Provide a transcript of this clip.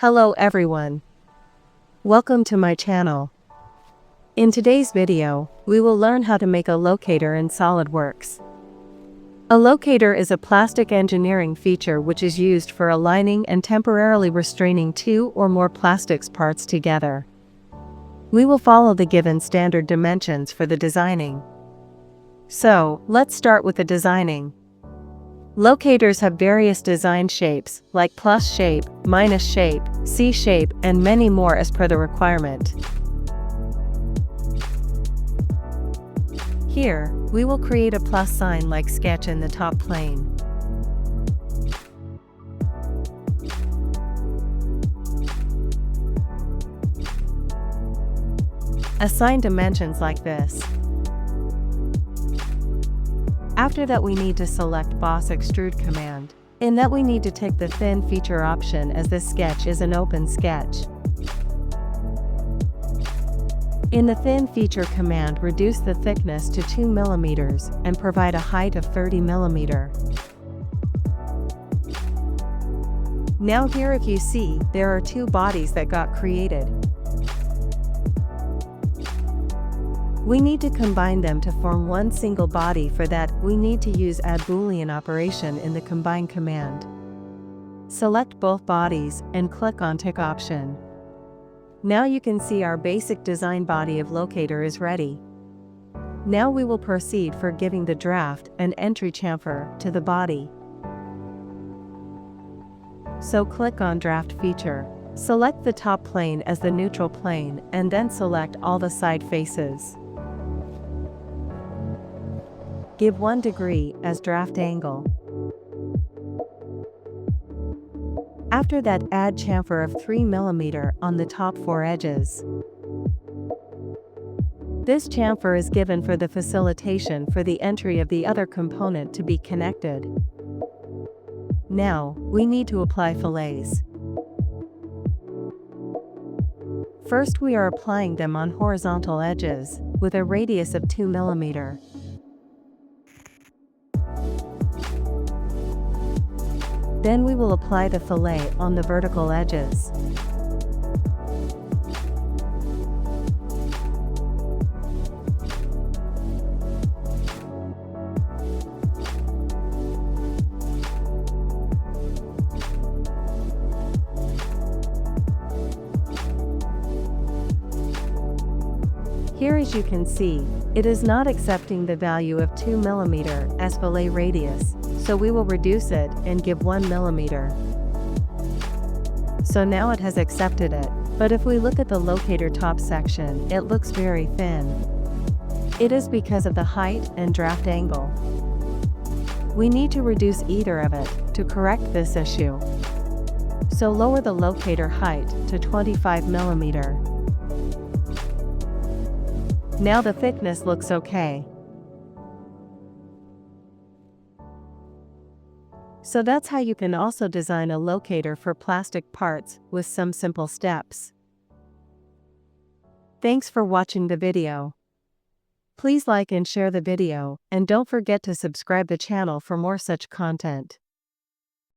Hello everyone. Welcome to my channel. In today's video, we will learn how to make a locator in Solidworks. A locator is a plastic engineering feature which is used for aligning and temporarily restraining two or more plastics parts together. We will follow the given standard dimensions for the designing. So, let's start with the designing. Locators have various design shapes, like plus shape, minus shape, C shape, and many more as per the requirement. Here, we will create a plus sign like sketch in the top plane. Assign dimensions like this. After that, we need to select Boss Extrude command. In that, we need to tick the thin feature option as this sketch is an open sketch. In the thin feature command, reduce the thickness to 2 mm and provide a height of 30 mm. Now here, if you see, there are two bodies that got created. We need to combine them to form one single body. For that, we need to use add Boolean operation in the combine command. Select both bodies and click on tick option. Now you can see our basic design body of locator is ready. Now we will proceed for giving the draft and entry chamfer to the body. So click on draft feature. Select the top plane as the neutral plane and then select all the side faces. Give 1 degree as draft angle. After that, add chamfer of 3 mm on the top 4 edges. This chamfer is given for the facilitation for the entry of the other component to be connected. Now, we need to apply fillets. First, we are applying them on horizontal edges, with a radius of 2 mm. Then we will apply the fillet on the vertical edges. Here, as you can see, it is not accepting the value of 2 mm as fillet radius, so we will reduce it and give 1 mm. So now it has accepted it, but if we look at the locator top section, it looks very thin. It is because of the height and draft angle. We need to reduce either of it to correct this issue. So lower the locator height to 25 mm. Now the thickness looks okay. So that's how you can also design a locator for plastic parts with some simple steps. Thanks for watching the video. Please like and share the video, and don't forget to subscribe the channel for more such content.